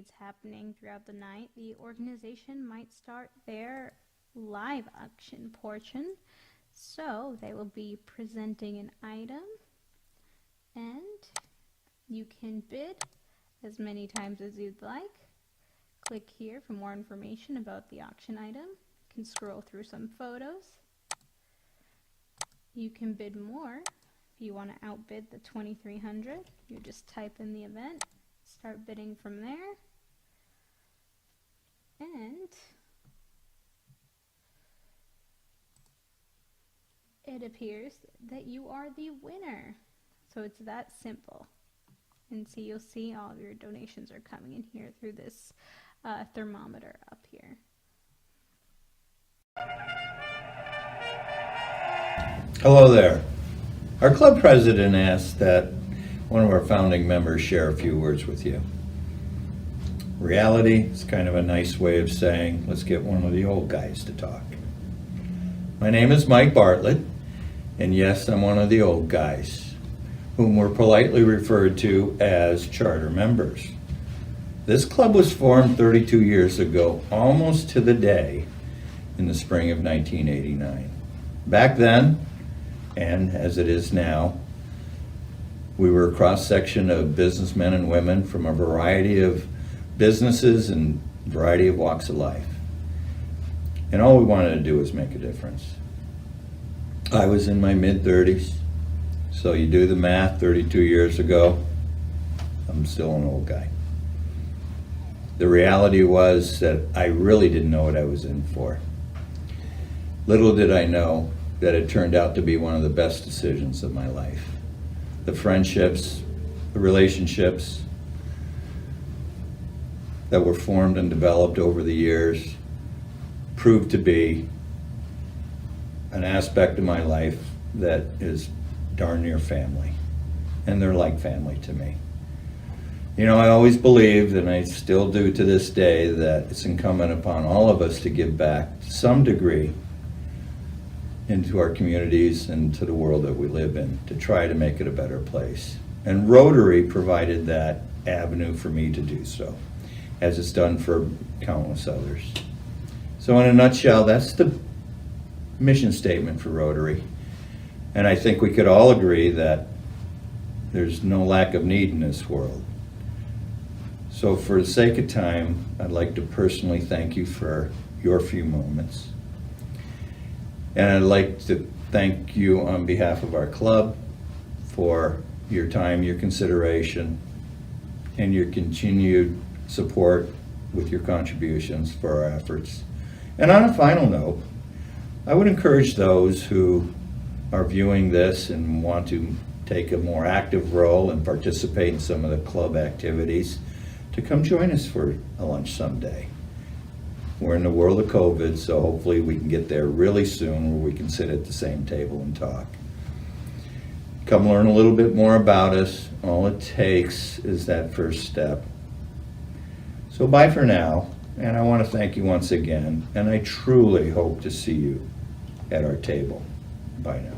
trades happening throughout the night, the organization might start their live auction portion. So they will be presenting an item, and you can bid as many times as you'd like. Click here for more information about the auction item. You can scroll through some photos. You can bid more. If you want to outbid the 2300, you just type in the event, start bidding from there, and it appears that you are the winner. So it's that simple. And see, you'll see all of your donations are coming in here through this thermometer up here. Hello there. Our club president asked that one of our founding members share a few words with you. Reality is kind of a nice way of saying, let's get one of the old guys to talk. My name is Mike Bartlett, and yes, I'm one of the old guys, whom were politely referred to as charter members. This club was formed 32 years ago, almost to the day, in the spring of 1989. Back then, and as it is now, we were a cross-section of businessmen and women from a variety of businesses and variety of walks of life. And all we wanted to do was make a difference. I was in my mid-30s, so you do the math, 32 years ago, I'm still an old guy. The reality was that I really didn't know what I was in for. Little did I know that it turned out to be one of the best decisions of my life. The friendships, the relationships that were formed and developed over the years proved to be an aspect of my life that is darn near family, and they're like family to me. You know, I always believed, and I still do to this day, that it's incumbent upon all of us to give back to some degree into our communities and to the world that we live in, to try to make it a better place. And Rotary provided that avenue for me to do so, as it's done for countless others. So in a nutshell, that's the mission statement for Rotary. And I think we could all agree that there's no lack of need in this world. So for the sake of time, I'd like to personally thank you for your few moments. And I'd like to thank you on behalf of our club for your time, your consideration, and your continued support with your contributions for our efforts. And on a final note, I would encourage those who are viewing this and want to take a more active role and participate in some of the club activities to come join us for a lunch someday. We're in the world of COVID, so hopefully we can get there really soon where we can sit at the same table and talk. Come learn a little bit more about us. All it takes is that first step. So bye for now, and I want to thank you once again, and I truly hope to see you at our table. Bye now.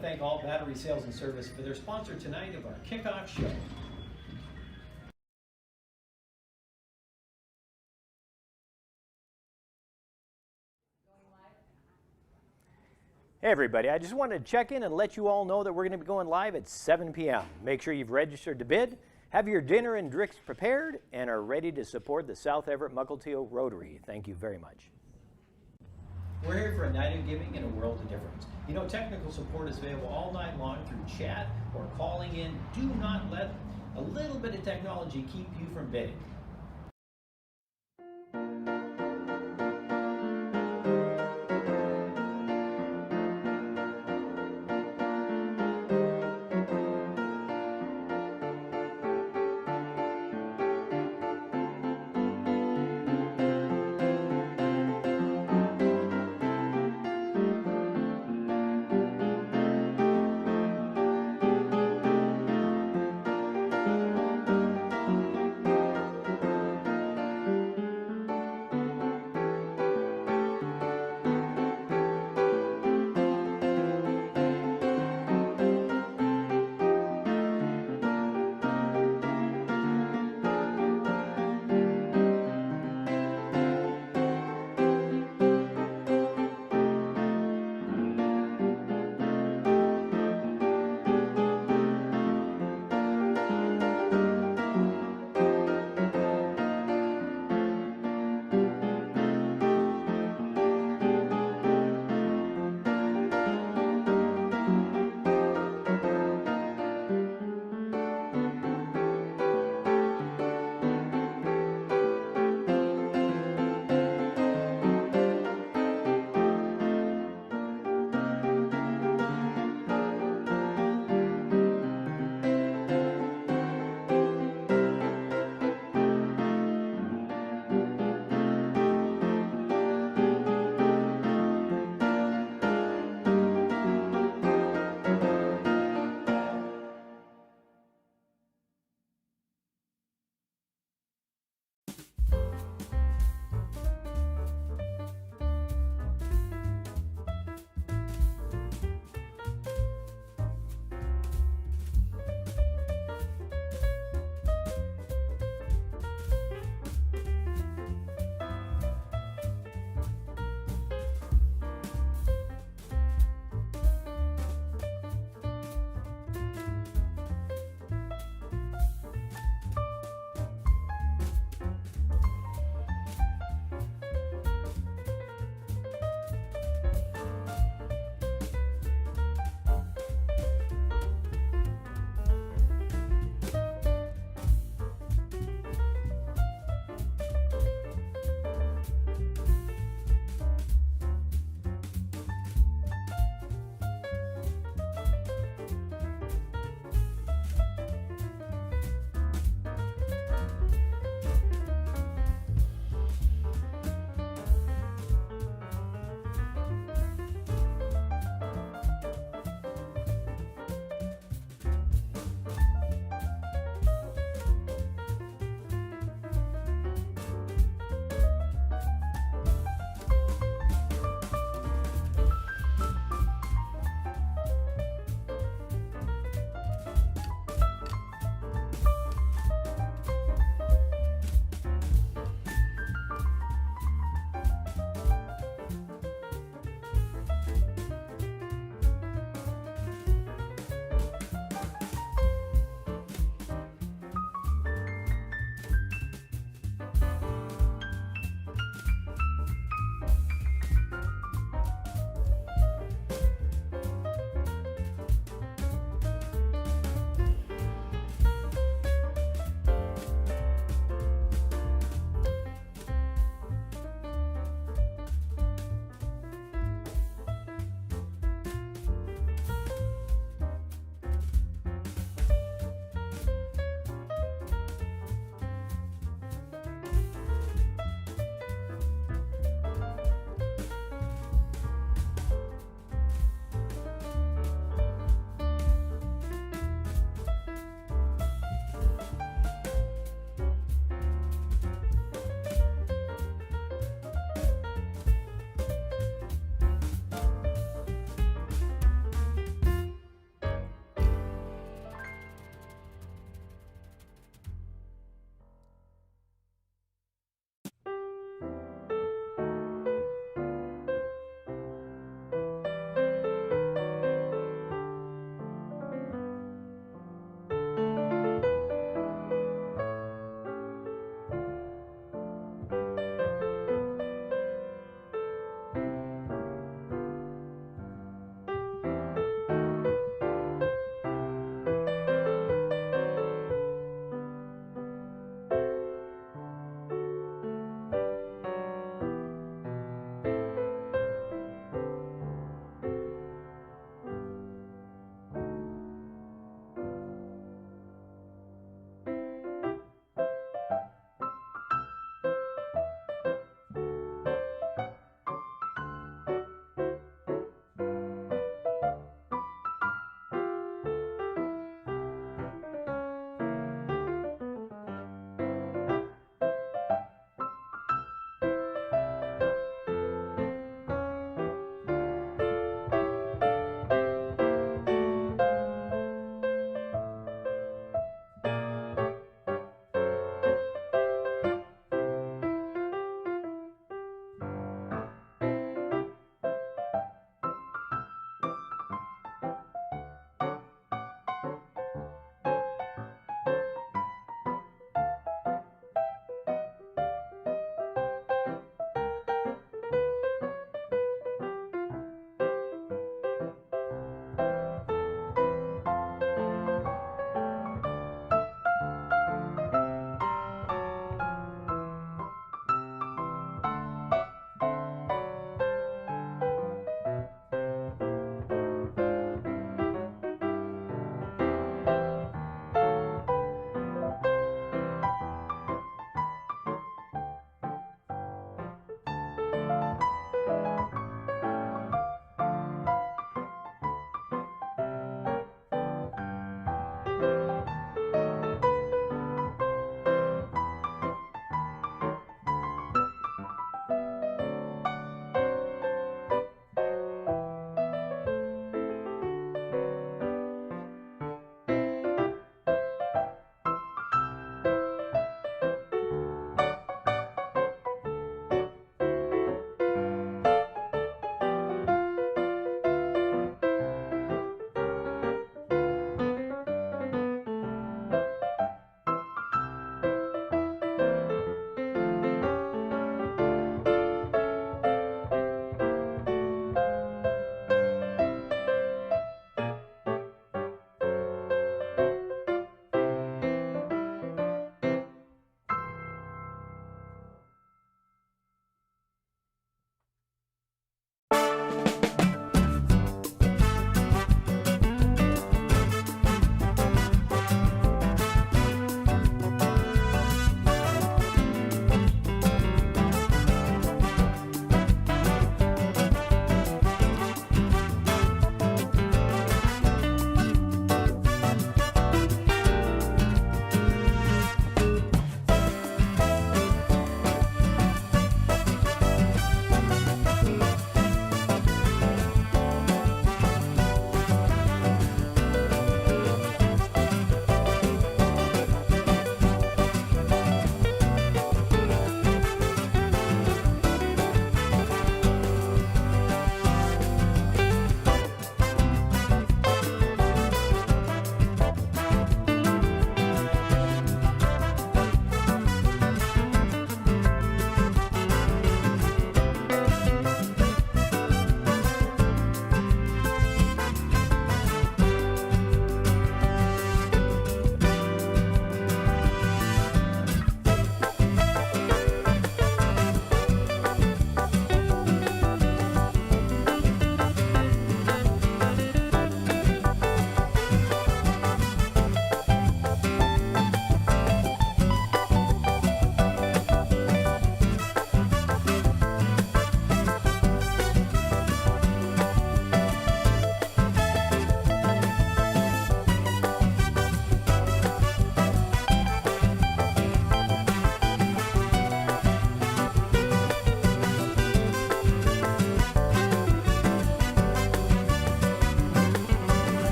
to thank All Battery Sales and Service for their sponsor tonight of our kickoff show. Hey everybody, I just wanted to check in and let you all know that we're going to be going live at 7 p.m. Make sure you've registered to bid, have your dinner and drinks prepared, and are ready to support the South Everett-Mukilteo Rotary. Thank you very much. We're here for a night of giving and a world of difference. You know, technical support is available all night long through chat or calling in. Do not let a little bit of technology keep you from bidding.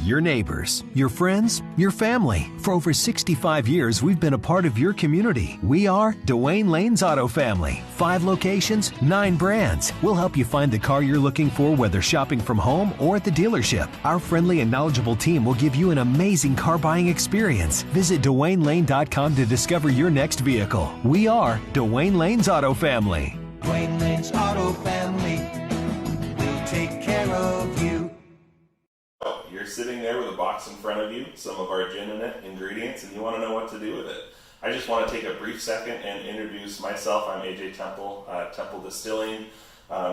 your neighbors, your friends, your family. For over 65 years, we've been a part of your community. We are Dwayne Lane's Auto Family. 5 locations, 9 brands. We'll help you find the car you're looking for, whether shopping from home or at the dealership. Our friendly and knowledgeable team will give you an amazing car buying experience. Visit DwayneLane.com to discover your next vehicle. We are Dwayne Lane's Auto Family. Dwayne Lane's Auto Family will take care of you. You're sitting there with a box in front of you, some of our gin in it, ingredients, and you want to know what to do with it. I just want to take a brief second and introduce myself. I'm AJ Temple. Temple Distilling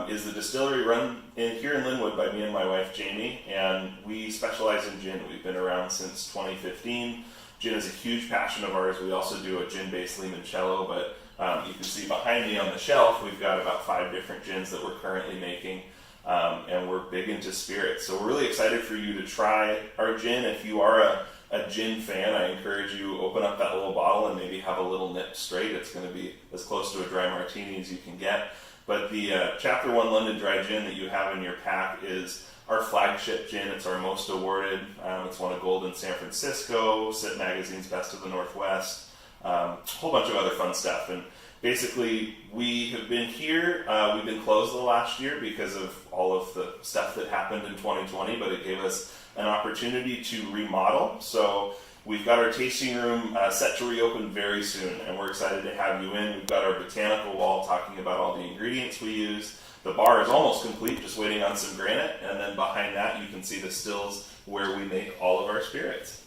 is the distillery run here in Linwood by me and my wife Jamie, and we specialize in gin. We've been around since 2015. Gin is a huge passion of ours. We also do a gin-based limoncello, but you can see behind me on the shelf, we've got about 5 different gins that we're currently making. And we're big into spirits. So we're really excited for you to try our gin. If you are a gin fan, I encourage you open up that little bottle and maybe have a little nip straight. It's going to be as close to a dry martini as you can get. But the Chapter 1 London Dry Gin that you have in your pack is our flagship gin. It's our most awarded. It's won a gold in San Francisco, SIT Magazine's Best of the Northwest, a whole bunch of other fun stuff. And basically, we have been here. We've been closed the last year because of all of the stuff that happened in 2020, but it gave us an opportunity to remodel. So we've got our tasting room set to reopen very soon, and we're excited to have you in. We've got our botanical wall talking about all the ingredients we use. The bar is almost complete, just waiting on some granite, and then behind that you can see the stills where we make all of our spirits.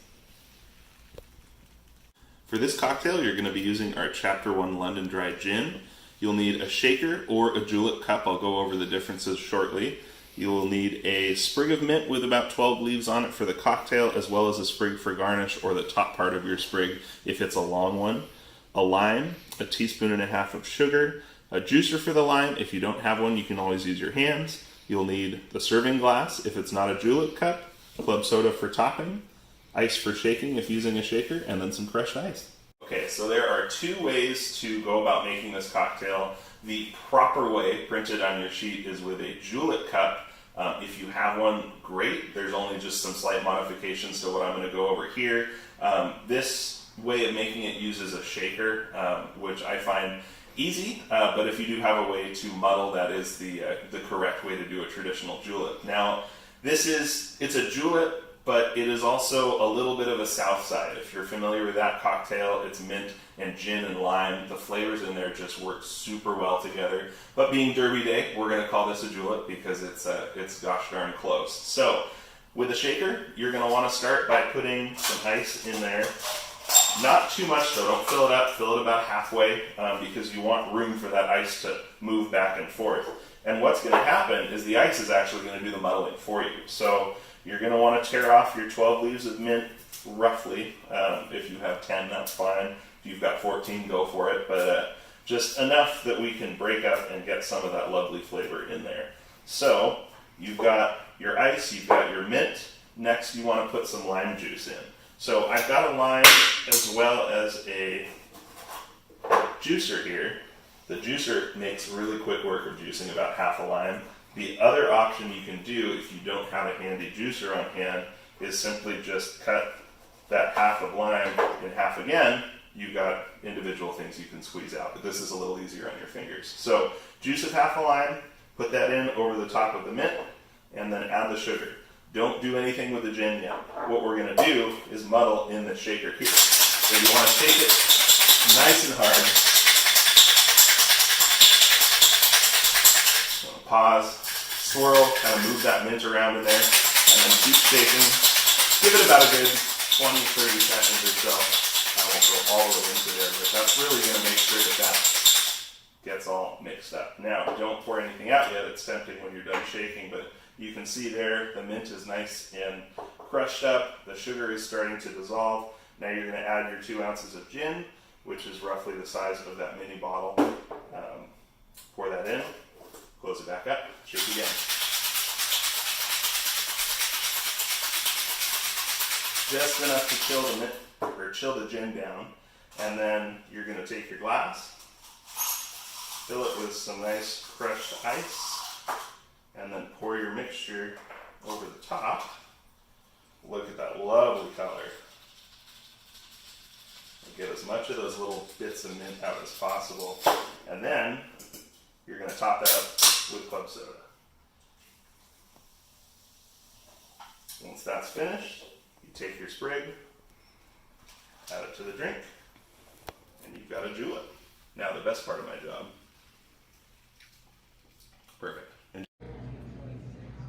For this cocktail, you're going to be using our Chapter 1 London Dry Gin. You'll need a shaker or a julep cup. I'll go over the differences shortly. You will need a sprig of mint with about 12 leaves on it for the cocktail, as well as a sprig for garnish, or the top part of your sprig if it's a long one. A lime, a teaspoon and a half of sugar, a juicer for the lime. If you don't have one, you can always use your hands. You'll need the serving glass if it's not a julep cup, club soda for topping, ice for shaking if using a shaker, and then some crushed ice. Okay, so there are 2 ways to go about making this cocktail. The proper way, printed on your sheet, is with a julep cup. If you have one, great. There's only just some slight modifications to what I'm going to go over here. This way of making it uses a shaker, which I find easy, but if you do have a way to muddle, that is the correct way to do a traditional julep. Now, it's a julep, but it is also a little bit of a south side. If you're familiar with that cocktail, it's mint and gin and lime. The flavors in there just work super well together. But being Derby Day, we're going to call this a julep because it's gosh darn close. So with a shaker, you're going to want to start by putting some ice in there. Not too much though, don't fill it up, fill it about halfway because you want room for that ice to move back and forth. And what's going to happen is the ice is actually going to do the muddling for you. So you're going to want to tear off your 12 leaves of mint, roughly. If you have 10, that's fine. If you've got 14, go for it. But just enough that we can break up and get some of that lovely flavor in there. So you've got your ice, you've got your mint. Next, you want to put some lime juice in. So I've got a lime as well as a juicer here. The juicer makes really quick work of juicing about half a lime. The other option you can do if you don't have a handy juicer on hand is simply just cut that half of lime in half again. You've got individual things you can squeeze out, but this is a little easier on your fingers. So juice of half a lime, put that in over the top of the mint, and then add the sugar. Don't do anything with the gin yet. What we're going to do is muddle in the shaker here. So you want to shake it nice and hard. So pause, swirl, kind of move that mint around in there, and then keep shaking. Give it about a good 20-30 seconds or so. I won't go all the way into there, but that's really going to make sure that gets all mixed up. Now, don't pour anything out yet. It's tempting when you're done shaking, but you can see there the mint is nice and crushed up. The sugar is starting to dissolve. Now you're going to add your 2 ounces of gin, which is roughly the size of that mini bottle. Pour that in, close it back up, shake again. Just enough to chill the mint, or chill the gin down, and then you're going to take your glass, fill it with some nice crushed ice, and then pour your mixture over the top. Look at that lovely color. Get as much of those little bits of mint out as possible. And then you're going to top that up with club soda. Once that's finished, you take your sprig, add it to the drink, and you've got a julep. Now the best part of my job. Perfect.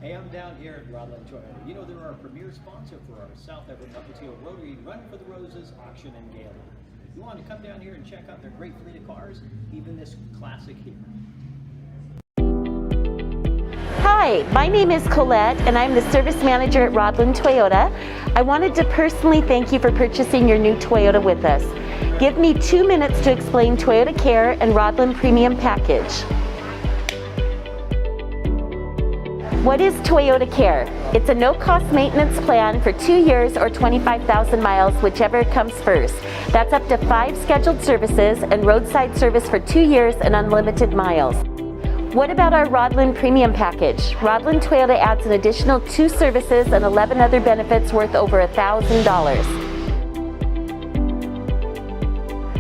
Hey, I'm down here at Rodland Toyota. You know, they're our premier sponsor for our South Everett-Mukilteo Rotary Run for the Roses auction and gala. You want to come down here and check out their great fleet of cars, even this classic here. Hi, my name is Colette and I'm the service manager at Rodland Toyota. I wanted to personally thank you for purchasing your new Toyota with us. Give me 2 minutes to explain Toyota Care and Rodland Premium Package. What is Toyota Care? It's a no-cost maintenance plan for 2 years or 25,000 miles, whichever comes first. That's up to 5 scheduled services and roadside service for 2 years and unlimited miles. What about our Rodland Premium Package? Rodland Toyota adds an additional 2 services and 11 other benefits worth over $1,000.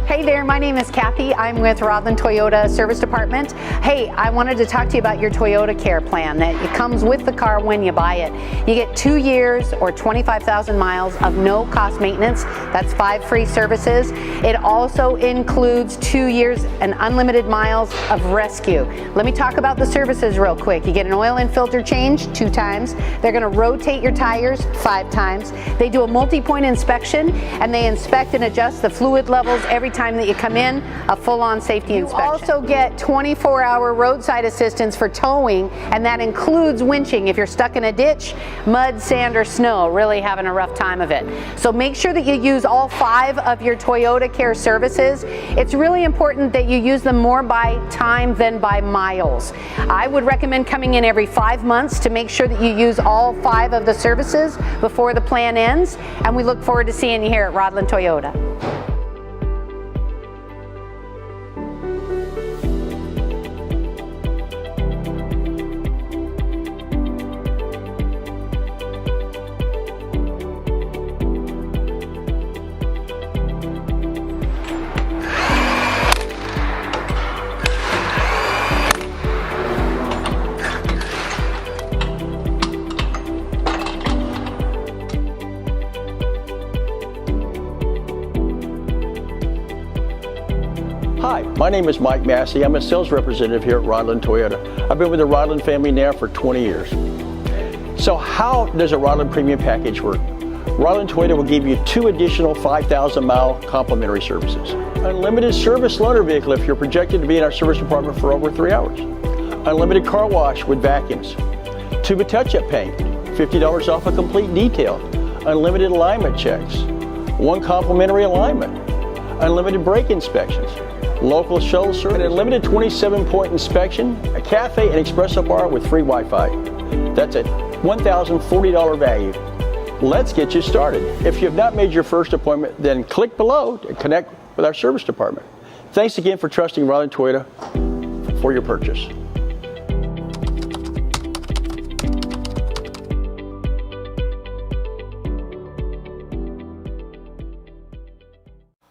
Hey there, my name is Kathy. I'm with Rodland Toyota Service Department. Hey, I wanted to talk to you about your Toyota Care plan. That it comes with the car when you buy it. You get 2 years or 25,000 miles of no cost maintenance. That's 5 free services. It also includes 2 years and unlimited miles of rescue. Let me talk about the services real quick. You get an oil and filter change 2 times. They're going to rotate your tires 5 times. They do a multi-point inspection and they inspect and adjust the fluid levels every time that you come in, a full-on safety inspection. You also get 24-hour roadside assistance for towing, and that includes winching if you're stuck in a ditch, mud, sand, or snow, really having a rough time of it. So make sure that you use all 5 of your Toyota Care services. It's really important that you use them more by time than by miles. I would recommend coming in every 5 months to make sure that you use all 5 of the services before the plan ends, and we look forward to seeing you here at Rodland Toyota. Hi, my name is Mike Massey. I'm a sales representative here at Rodland Toyota. I've been with the Rodland family now for 20 years. So how does a Rodland Premium Package work? Rodland Toyota will give you 2 additional 5,000 mile complimentary services. Unlimited service loaner vehicle if you're projected to be in our service department for over 3 hours. Unlimited car wash with vacuums. Tuba touch-up paint, $50 off a complete detail. Unlimited alignment checks. 1 complimentary alignment. Unlimited brake inspections. Local shuttle service, an unlimited 27-point inspection, a cafe and espresso bar with free Wi-Fi. That's a $1,040 value. Let's get you started. If you have not made your first appointment, then click below to connect with our service department. Thanks again for trusting Rodland Toyota for your purchase.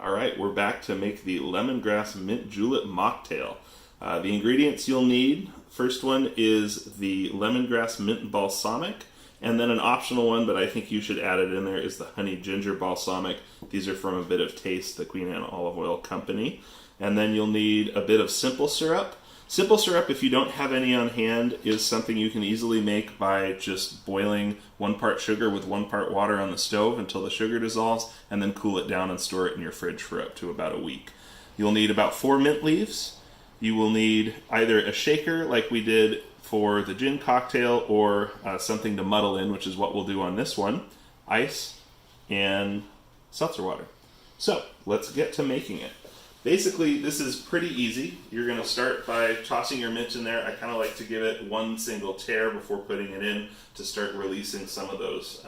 Alright, we're back to make the lemongrass mint julep mocktail. The ingredients you'll need, first one is the lemongrass mint balsamic, and then an optional one, but I think you should add it in there, is the honey ginger balsamic. These are from A Bit of Taste, the Queen Anne Olive Oil Company. And then you'll need a bit of simple syrup. Simple syrup, if you don't have any on hand, is something you can easily make by just boiling 1 part sugar with 1 part water on the stove until the sugar dissolves, and then cool it down and store it in your fridge for up to about a week. You'll need about 4 mint leaves. You will need either a shaker like we did for the gin cocktail, or something to muddle in, which is what we'll do on this one, ice and seltzer water. So let's get to making it. Basically, this is pretty easy. You're going to start by tossing your mint in there. I kind of like to give it 1 single tear before putting it in to start releasing some of those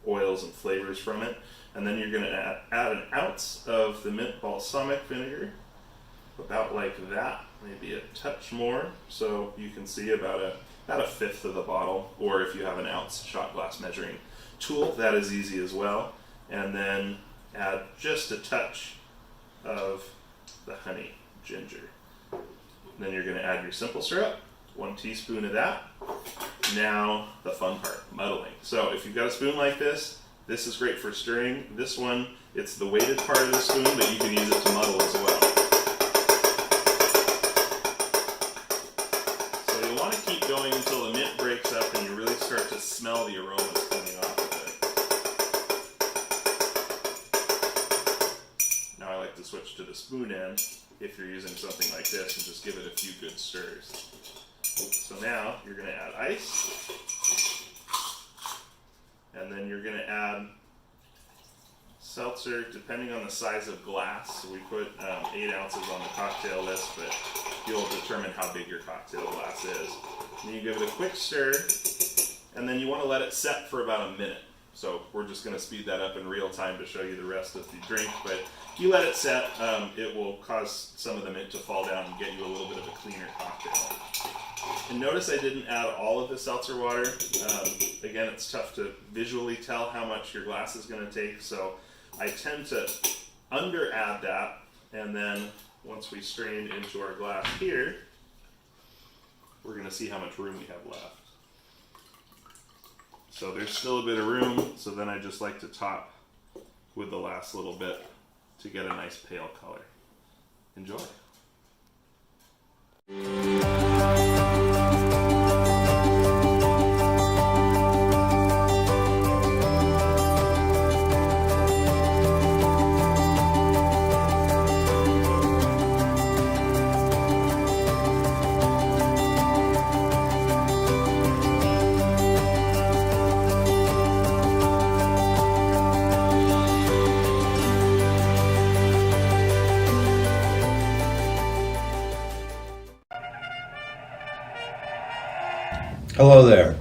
oils and flavors from it. And then you're going to add an ounce of the mint balsamic vinegar, about like that, maybe a touch more, so you can see about a 1/5 of the bottle, or if you have an ounce shot glass measuring tool, that is easy as well. And then add just a touch of the honey ginger. Then you're going to add your simple syrup, 1 teaspoon of that. Now the fun part, muddling. So if you've got a spoon like this is great for stirring. This one, it's the weighted part of the spoon, but you can use it to muddle as well. So you'll want to keep going until the mint breaks up and you really start to smell the aromas coming off of it. Now I like to switch to the spoon end if you're using something like this and just give it a few good stirs. So now you're going to add ice, and then you're going to add seltzer depending on the size of glass. So we put 8 ounces on the cocktail list, but you'll determine how big your cocktail glass is. And you give it a quick stir, and then you want to let it set for about a minute. So we're just going to speed that up in real time to show you the rest of the drink, but if you let it set, it will cause some of the mint to fall down and get you a little bit of a cleaner cocktail. And notice I didn't add all of the seltzer water. Again, it's tough to visually tell how much your glass is going to take, so I tend to under add that, and then once we strain into our glass here, we're going to see how much room we have left. So there's still a bit of room, so then I just like to top with the last little bit to get a nice pale color. Enjoy. Hello there.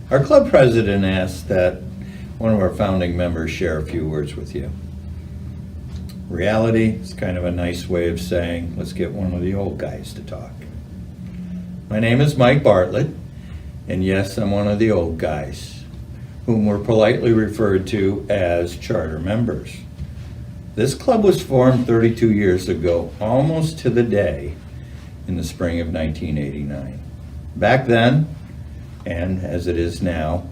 Our club president asked that one of our founding members share a few words with you. Reality is kind of a nice way of saying, let's get one of the old guys to talk. My name is Mike Bartlett, and yes, I'm one of the old guys, whom we're politely referred to as charter members. This club was formed 32 years ago, almost to the day, in the spring of 1989. Back then, and as it is now,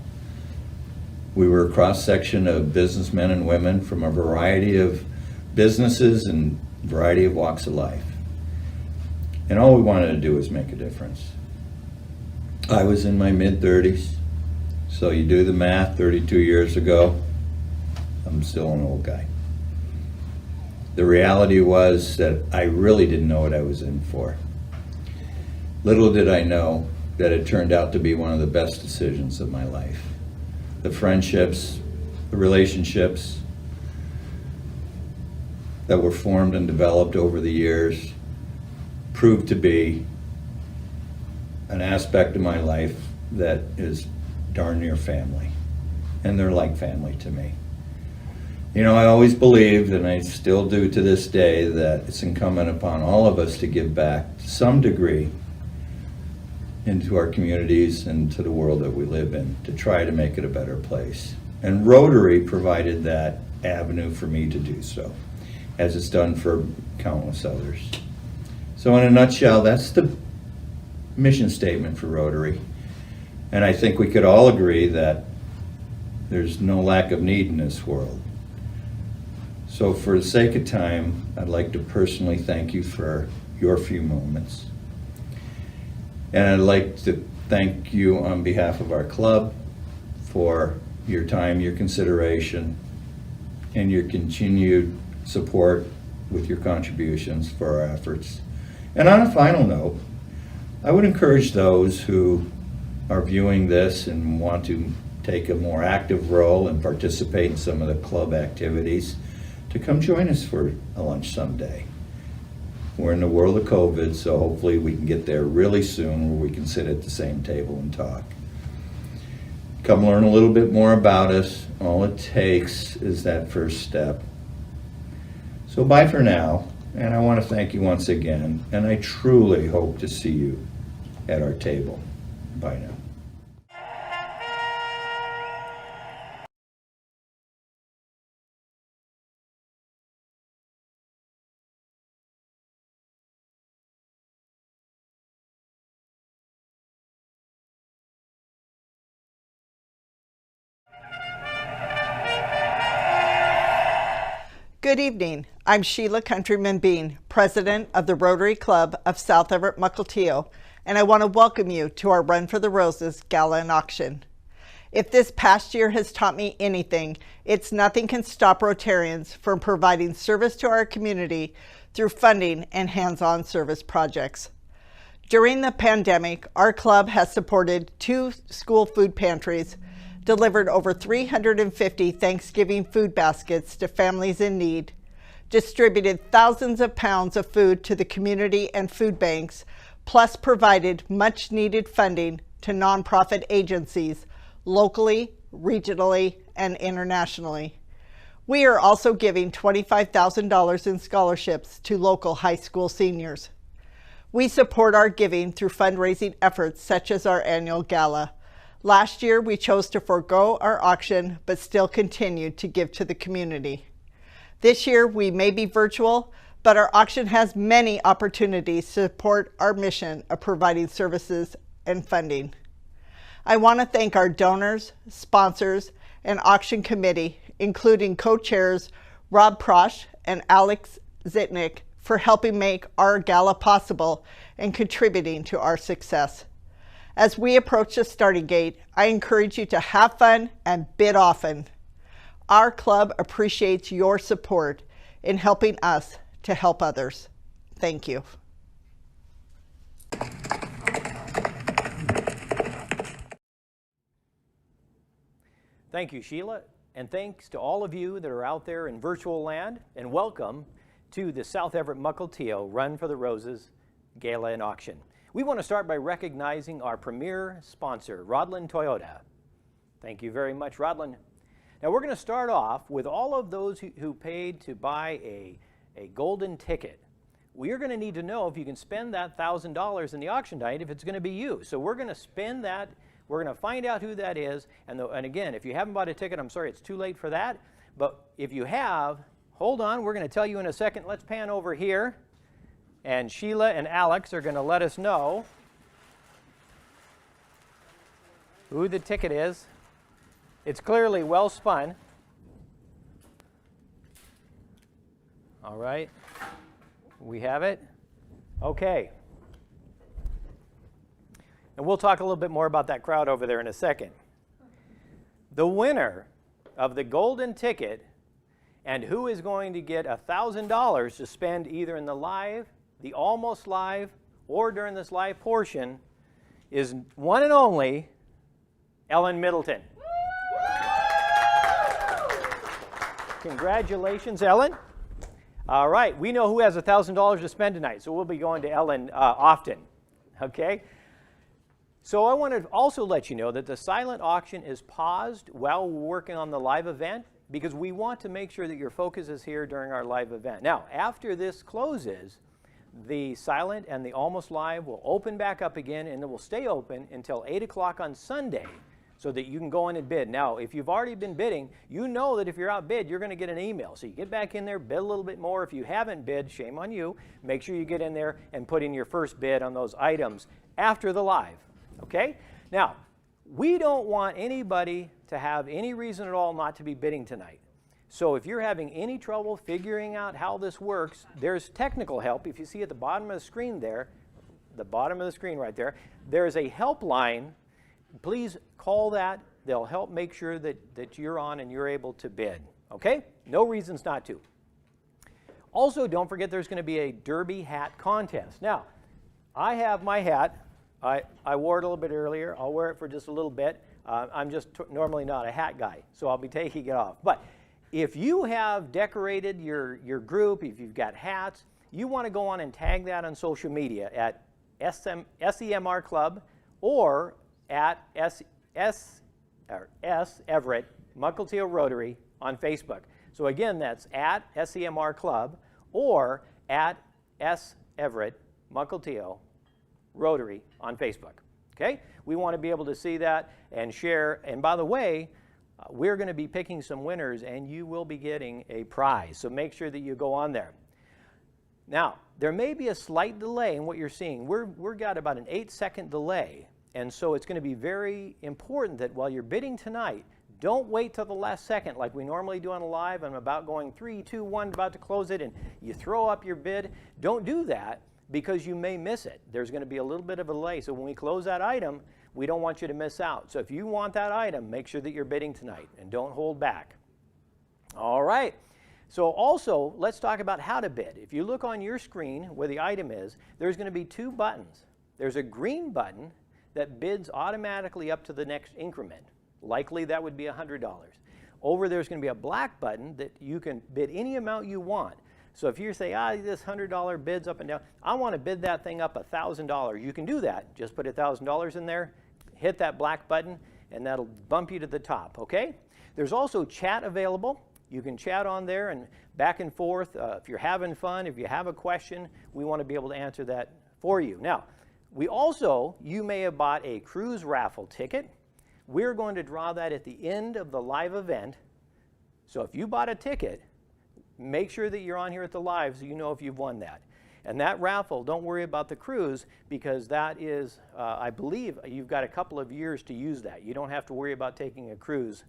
we were a cross-section of businessmen and women from a variety of businesses and variety of walks of life. And all we wanted to do was make a difference. I was in my mid-30s, so you do the math, 32 years ago, I'm still an old guy. The reality was that I really didn't know what I was in for. Little did I know that it turned out to be one of the best decisions of my life. The friendships, the relationships that were formed and developed over the years proved to be an aspect of my life that is darn near family. And they're like family to me. You know, I always believed, and I still do to this day, that it's incumbent upon all of us to give back to some degree into our communities and to the world that we live in to try to make it a better place. And Rotary provided that avenue for me to do so, as it's done for countless others. So in a nutshell, that's the mission statement for Rotary. And I think we could all agree that there's no lack of need in this world. So for the sake of time, I'd like to personally thank you for your few moments. And I'd like to thank you on behalf of our club for your time, your consideration, and your continued support with your contributions for our efforts. And on a final note, I would encourage those who are viewing this and want to take a more active role and participate in some of the club activities to come join us for a lunch someday. We're in the world of COVID, so hopefully we can get there really soon where we can sit at the same table and talk. Come learn a little bit more about us. All it takes is that first step. So bye for now, and I want to thank you once again, and I truly hope to see you at our table. Bye now. Good evening. I'm Sheila Countryman Bean, President of the Rotary Club of South Everett-Mukilteo, and I want to welcome you to our Run for the Roses Gala and Auction. If this past year has taught me anything, it's nothing can stop Rotarians from providing service to our community through funding and hands-on service projects. During the pandemic, our club has supported 2 school food pantries, delivered over 350 Thanksgiving food baskets to families in need, distributed thousands of pounds of food to the community and food banks, plus provided much needed funding to nonprofit agencies locally, regionally, and internationally. We are also giving $25,000 in scholarships to local high school seniors. We support our giving through fundraising efforts such as our annual gala. Last year, we chose to forego our auction, but still continued to give to the community. This year, we may be virtual, but our auction has many opportunities to support our mission of providing services and funding. I want to thank our donors, sponsors, and auction committee, including co-chairs Rob Prosch and Alex Zitnick, for helping make our gala possible and contributing to our success. As we approach the starting gate, I encourage you to have fun and bid often. Our club appreciates your support in helping us to help others. Thank you. Thank you, Sheila, and thanks to all of you that are out there in virtual land, and welcome to the South Everett-Mukilteo Run for the Roses Gala and Auction. We want to start by recognizing our premier sponsor, Rodland Toyota. Thank you very much, Rodland. Now we're going to start off with all of those who paid to buy a golden ticket. We are going to need to know if you can spend that $1,000 in the auction night, if it's going to be you. So we're going to spend that. We're going to find out who that is. And again, if you haven't bought a ticket, I'm sorry, it's too late for that. But if you have, hold on, we're going to tell you in a second. Let's pan over here. And Sheila and Alex are going to let us know who the ticket is. It's clearly well spun. All right. We have it. Okay. And we'll talk a little bit more about that crowd over there in a second. The winner of the golden ticket and who is going to get $1,000 to spend either in the live, the almost live, or during this live portion is one and only Ellen Middleton. Congratulations, Ellen. All right, we know who has $1,000 to spend tonight, so we'll be going to Ellen often, okay? So I want to also let you know that the silent auction is paused while we're working on the live event, because we want to make sure that your focus is here during our live event. Now, after this closes, the silent and the almost live will open back up again, and it will stay open until 8 o'clock on Sunday so that you can go in and bid. Now, if you've already been bidding, you know that if you're outbid, you're going to get an email. So you get back in there, bid a little bit more. If you haven't bid, shame on you. Make sure you get in there and put in your first bid on those items after the live, okay? Now, we don't want anybody to have any reason at all not to be bidding tonight. So if you're having any trouble figuring out how this works, there's technical help. If you see at the bottom of the screen there, the bottom of the screen right there, there's a helpline. Please call that. They'll help make sure that you're on and you're able to bid. Okay? No reasons not to. Also, don't forget there's going to be a derby hat contest. Now, I have my hat. I wore it a little bit earlier. I'll wear it for just a little bit. I'm just normally not a hat guy, so I'll be taking it off. But if you have decorated your group, if you've got hats, you want to go on and tag that on social media at SEMR Club or at S Everett-Mukilteo Rotary on Facebook. So again, that's at SEMR Club or at S Everett-Mukilteo Rotary on Facebook. Okay? We want to be able to see that and share. And by the way, we're going to be picking some winners, and you will be getting a prize. So make sure that you go on there. Now, there may be a slight delay in what you're seeing. We've got about an 8-second delay. And so it's going to be very important that while you're bidding tonight, Don't wait till the last second like we normally do on a live. I'm about going 3, 2, 1, about to close it, and you throw up your bid. Don't do that because you may miss it. There's going to be a little bit of a delay. So when we close that item, we don't want you to miss out. So if you want that item, make sure that you're bidding tonight and don't hold back. All right. So also, let's talk about how to bid. If you look on your screen where the item is, there's going to be 2 buttons. There's a green button that bids automatically up to the next increment. Likely that would be $100. Over there's going to be a black button that you can bid any amount you want. So if you say, this $100 bids up and down, I want to bid that thing up $1,000. You can do that. Just put $1,000 in there, hit that black button, and that'll bump you to the top, okay? There's also chat available. You can chat on there and back and forth. If you're having fun, if you have a question, we want to be able to answer that for you. Now, you may have bought a cruise raffle ticket. We're going to draw that at the end of the live event. So if you bought a ticket, make sure that you're on here at the live so you know if you've won that. And that raffle, don't worry about the cruise because that is, I believe, you've got a couple of years to use that. You don't have to worry about taking a cruise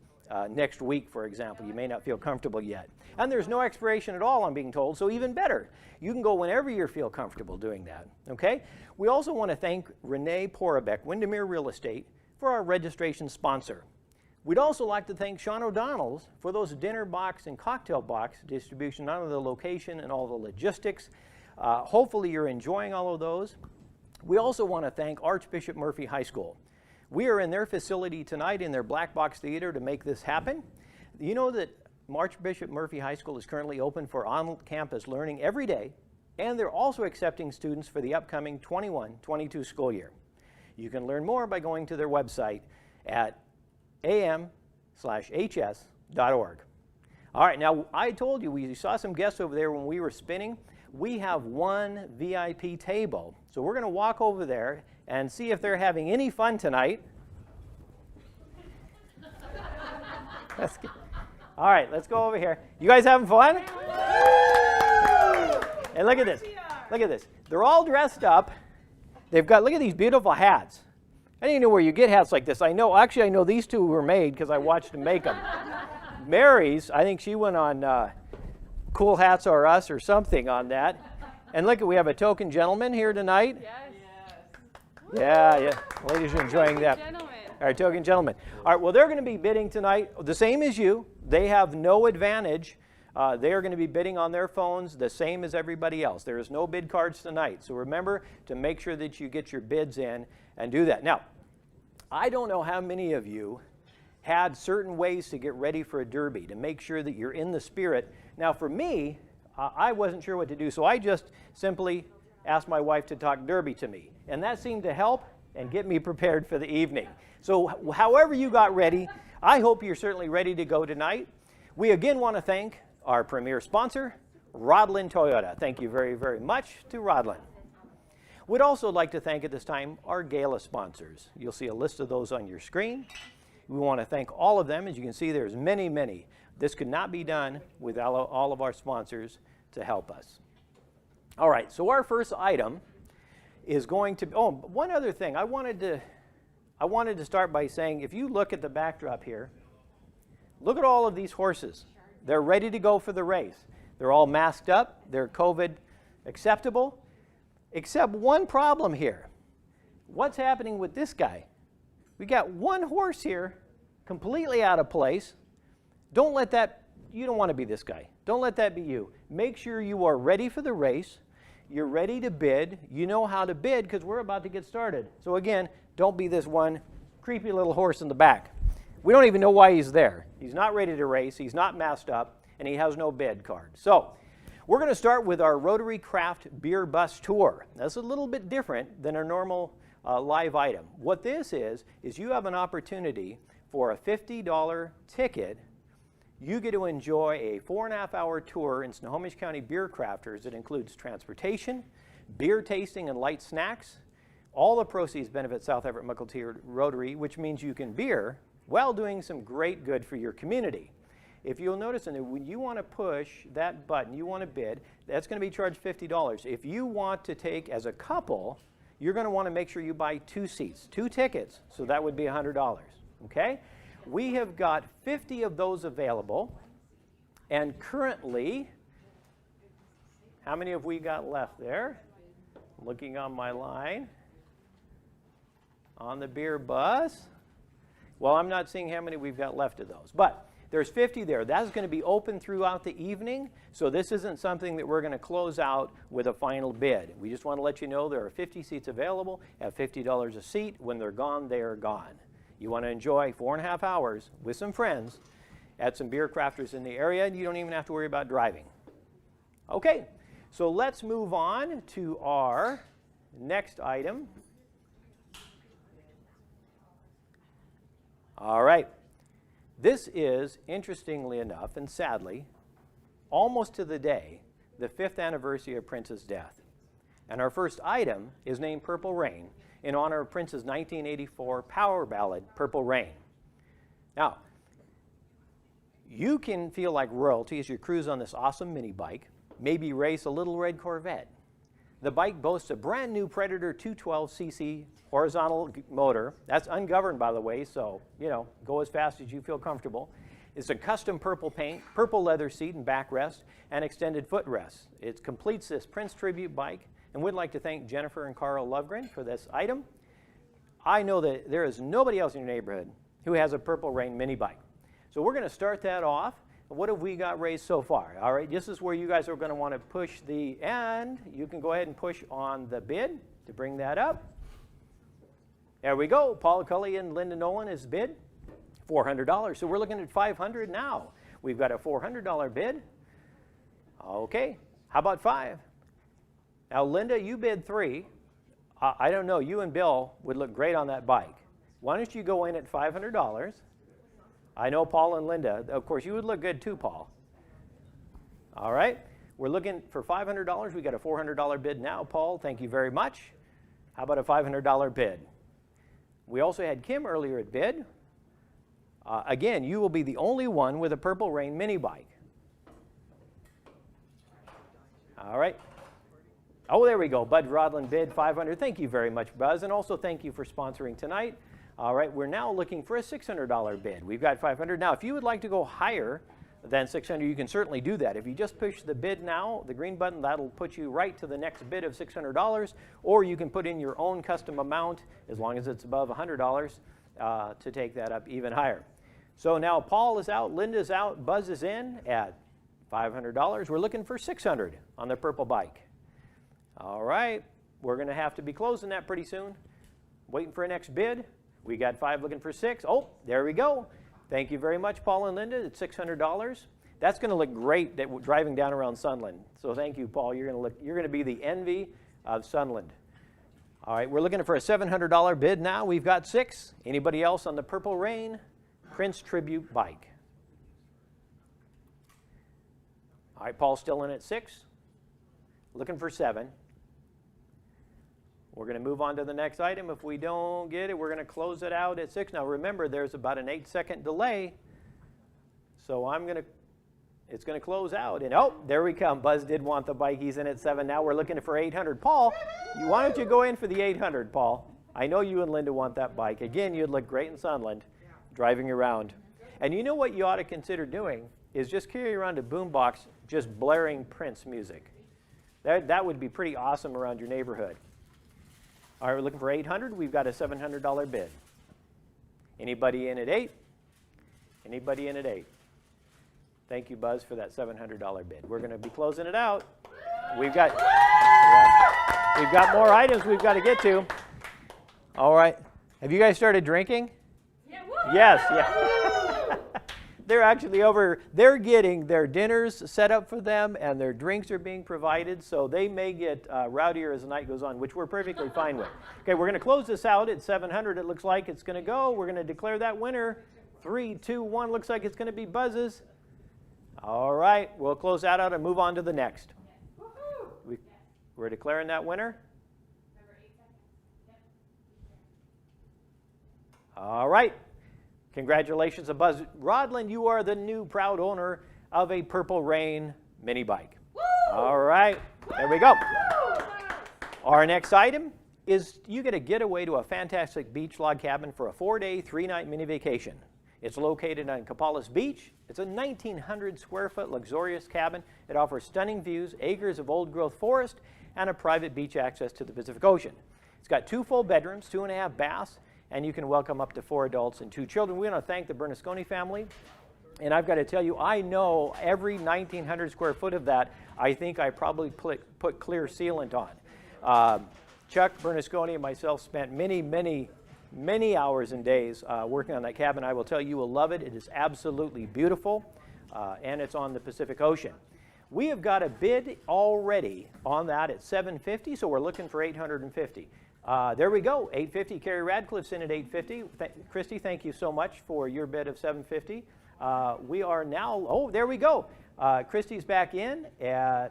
next week, for example. You may not feel comfortable yet. And there's no expiration at all, I'm being told, so even better. You can go whenever you feel comfortable doing that, okay? We also want to thank Renee Porabek, Windermere Real Estate, for our registration sponsor. We'd also like to thank Sean O'Donnell's for those dinner box and cocktail box distribution, not only the location and all the logistics. Hopefully you're enjoying all of those. We also want to thank Archbishop Murphy High School. We are in their facility tonight in their black box theater to make this happen. You know that Archbishop Murphy High School is currently open for on-campus learning every day, and they're also accepting students for the upcoming 21-22 school year. You can learn more by going to their website at am/hs.org. All right, now I told you we saw some guests over there when we were spinning. We have one VIP table, so we're going to walk over there and see if they're having any fun tonight. All right, let's go over here. You guys having fun? And look at this. Look at this. They're all dressed up. They've got, look at these beautiful hats. I didn't know where you get hats like this. I know these 2 were made because I watched them make them. Mary's, I think she went on Cool Hats or Us or something on that. And look, we have a token gentleman here tonight. Yes. Yeah. Ladies are enjoying that. All right, token gentleman. All right, well, they're going to be bidding tonight the same as you. They have no advantage. They are going to be bidding on their phones the same as everybody else. There is no bid cards tonight. So remember to make sure that you get your bids in and do that. Now, I don't know how many of you had certain ways to get ready for a derby to make sure that you're in the spirit. Now, for me, I wasn't sure what to do, so I just simply asked my wife to talk derby to me. And that seemed to help and get me prepared for the evening. So however you got ready, I hope you're certainly ready to go tonight. We again want to thank our premier sponsor, Rodland Toyota. Thank you very, very much to Rodland. We'd also like to thank at this time our gala sponsors. You'll see a list of those on your screen. We want to thank all of them. As you can see, there's many, many. This could not be done without all of our sponsors to help us. All right, so our first item is going to, one other thing. I wanted to start by saying, if you look at the backdrop here, look at all of these horses. They're ready to go for the race. They're all masked up. They're COVID acceptable, except one problem here. What's happening with this guy? We got one horse here completely out of place. Don't let that, you don't want to be this guy. Don't let that be you. Make sure you are ready for the race. You're ready to bid. You know how to bid because we're about to get started. So again, don't be this one creepy little horse in the back. We don't even know why he's there. He's not ready to race. He's not masked up, and he has no bid card. So we're going to start with our Rotary Craft Beer Bus Tour. That's a little bit different than our normal live item. What this is you have an opportunity for a $50 ticket. You get to enjoy a 4.5-hour tour in Snohomish County Beer Crafters that includes transportation, beer tasting, and light snacks. All the proceeds benefit South Everett-Mukilteo Rotary, which means you can beer while doing some great good for your community. If you'll notice, when you want to push that button, you want to bid, that's going to be charged $50. If you want to take as a couple, you're going to want to make sure you buy 2 seats, 2 tickets, so that would be $100, okay? We have got 50 of those available, and currently, how many have we got left there? Looking on my line. On the beer bus. Well, I'm not seeing how many we've got left of those, but there's 50 there. That's going to be open throughout the evening, so this isn't something that we're going to close out with a final bid. We just want to let you know there are 50 seats available at $50 a seat. When they're gone, they are gone. You want to enjoy 4.5 hours with some friends at some beer crafters in the area, and you don't even have to worry about driving. Okay, so let's move on to our next item. All right. This is, interestingly enough, and sadly, almost to the day, the 5th anniversary of Prince's death. And our first item is named Purple Rain in honor of Prince's 1984 power ballad, Purple Rain. Now, you can feel like royalty as you cruise on this awesome mini bike, maybe race a little red Corvette. The bike boasts a brand new Predator 212cc horizontal motor. That's ungoverned, by the way, so, go as fast as you feel comfortable. It's a custom purple paint, purple leather seat and backrest, and extended footrest. It completes this Prince tribute bike, and we'd like to thank Jennifer and Carl Lovegren for this item. I know that there is nobody else in your neighborhood who has a Purple Rain mini bike. So we're going to start that off. What have we got raised so far? All right, this is where you guys are going to want to push the end. You can go ahead and push on the bid to bring that up. There we go. Paul Cully and Linda Nolan is bid $400. So we're looking at $500 now. We've got a $400 bid. Okay, how about $500? Now, Linda, you bid $300. I don't know. You and Bill would look great on that bike. Why don't you go in at $500? I know Paul and Linda. Of course, you would look good too, Paul. All right. We're looking for $500. We got a $400 bid now. Paul, thank you very much. How about a $500 bid? We also had Kim earlier at bid. Again, you will be the only one with a Purple Rain mini bike. All right. Oh, there we go. Bud Rodland bid $500. Thank you very much, Buzz. And also thank you for sponsoring tonight. All right, we're now looking for a $600 bid. We've got $500. Now, if you would like to go higher than $600, you can certainly do that. If you just push the bid now, the green button, that'll put you right to the next bid of $600, or you can put in your own custom amount, as long as it's above $100, to take that up even higher. So now Paul is out, Linda's out, Buzz is in at $500. We're looking for $600 on the purple bike. All right, we're going to have to be closing that pretty soon. Waiting for a next bid. We got $5 looking for $6. Oh, there we go. Thank you very much, Paul and Linda. It's $600. That's going to look great driving down around Sunland. So thank you, Paul. You're going to be the envy of Sunland. All right, we're looking for a $700 bid now. We've got $6. Anybody else on the Purple Rain Prince Tribute bike? All right, Paul's still in at $6. Looking for $7. We're going to move on to the next item. If we don't get it, we're going to close it out at $6. Now remember, there's about an 8-second delay. So it's going to close out. And oh, there we come. Buzz did want the bike. He's in at $7. Now we're looking for $800. Paul, why don't you go in for the $800, Paul? I know you and Linda want that bike. Again, you'd look great in Sunland driving around. And you know what you ought to consider doing is just carry around a boombox just blaring Prince music. That would be pretty awesome around your neighborhood. All right, we're looking for $800. We've got a $700 bid. Anybody in at $8? Anybody in at $8? Thank you, Buzz, for that $700 bid. We're going to be closing it out. We've got more items we've got to get to. All right. Have you guys started drinking? Yeah. Yes. Yeah. They're actually over. They're getting their dinners set up for them, and their drinks are being provided, so they may get rowdier as the night goes on, which we're perfectly fine with. Okay, we're going to close this out at $700. It looks like it's going to go. We're going to declare that winner. 3, 2, 1. Looks like it's going to be Buzz's. All right, we'll close that out and move on to the next. We're declaring that winner. All right. Congratulations to Buzz Rodland. You are the new proud owner of a Purple Rain mini bike. Woo! All right, there we go. Our next item is you get a getaway to a fantastic beach log cabin for a 4-day, 3-night mini vacation. It's located on Capalus Beach. It's a 1,900 square foot luxurious cabin. It offers stunning views, acres of old growth forest, and a private beach access to the Pacific Ocean. It's got 2 full bedrooms, 2.5 baths, and you can welcome up to 4 adults and 2 children. We want to thank the Bernasconi family. And I've got to tell you, I know every 1,900 square foot of that, I think I probably put clear sealant on. Chuck Bernasconi and myself spent many hours and days working on that cabin. I will tell you, you will love it. It is absolutely beautiful, and it's on the Pacific Ocean. We have got a bid already on that at $750, so we're looking for $850. There we go, $850. Carrie Radcliffe's in at $850. Christy, thank you so much for your bid of $750. We are now, oh, there we go. Christy's back in at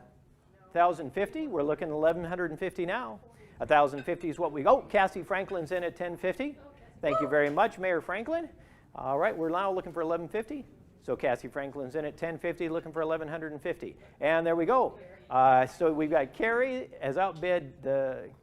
$1,050. We're looking at $1,150 now. $1,050 is what we go. Cassie Franklin's in at $1,050. Thank you very much, Mayor Franklin. All right, we're now looking for $1,150. So Cassie Franklin's in at $1,050, looking for $1,150. And there we go. So we've got Carrie has outbid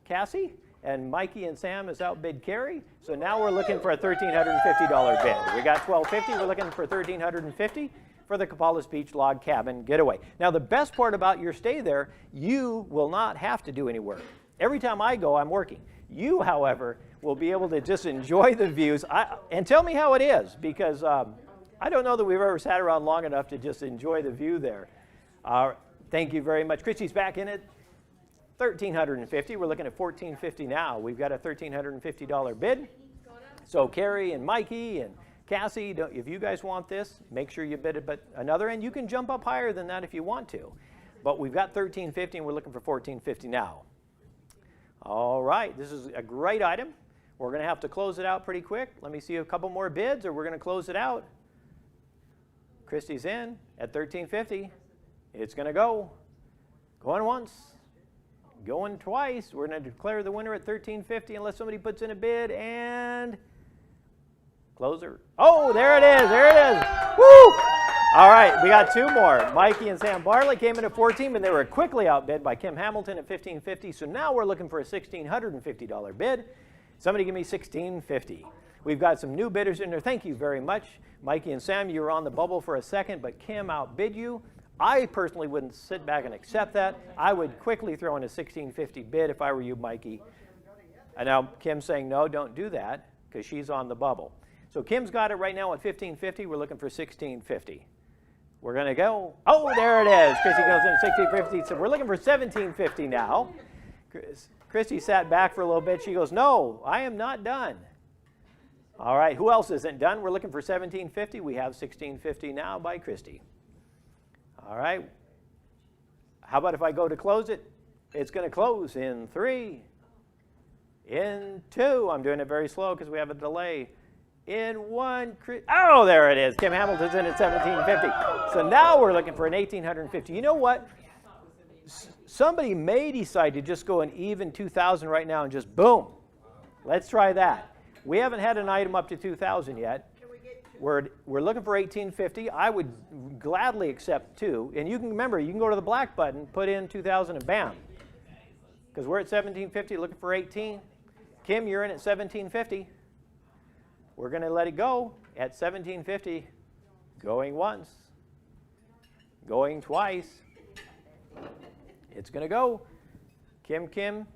Cassie, and Mikey and Sam has outbid Carrie. So now we're looking for a $1,350 bid. We got $1,250. We're looking for $1,350 for the Capalus Beach Log Cabin Getaway. Now the best part about your stay there, you will not have to do any work. Every time I go, I'm working. You, however, will be able to just enjoy the views. And tell me how it is, because I don't know that we've ever sat around long enough to just enjoy the view there. Thank you very much. Christy's back in it. $1,350. We're looking at $1,450 now. We've got a $1,350 bid. So Carrie and Mikey and Cassie, if you guys want this, make sure you bid it. But another end, you can jump up higher than that if you want to. But we've got $1,350 and we're looking for $1,450 now. All right, this is a great item. We're going to have to close it out pretty quick. Let me see a couple more bids, or we're going to close it out. Christy's in at $1,350. It's going to go. Going once, going twice. We're going to declare the winner at $1,350 unless somebody puts in a bid, and closer. Oh, there it is. There it is. Woo! All right, we got 2 more. Mikey and Sam Barlett came in at $14, but they were quickly outbid by Kim Hamilton at $1,550. So now we're looking for a $1,650 bid. Somebody give me $1,650. We've got some new bidders in there. Thank you very much. Mikey and Sam, you were on the bubble for a second, but Kim outbid you. I personally wouldn't sit back and accept that. I would quickly throw in a $1,650 bid if I were you, Mikey. And now Kim's saying, no, don't do that, because she's on the bubble. So Kim's got it right now at $1,550. We're looking for $1,650. We're going to go. Oh, there it is. Christy goes in at $1,650. So we're looking for $1,750 now. Christy sat back for a little bit. She goes, no, I am not done. All right, who else isn't done? We're looking for $1,750. We have $1,650 now by Christy. All right. How about if I go to close it? It's going to close in 3, in 2. I'm doing it very slow because we have a delay. In 1. Oh, there it is. Kim Hamilton's in at $1,750. So now we're looking for an $1,850. You know what? Somebody may decide to just go an even 2,000 right now and just boom. Let's try that. We haven't had an item up to 2,000 yet. We're looking for $1,850. I would gladly accept 2. And you can remember, you can go to the black button, put in 2,000, and bam. Because we're at $1,750, looking for 18. Kim, you're in at $1,750. We're going to let it go at $1,750. Going once. Going twice. It's going to go. Kim,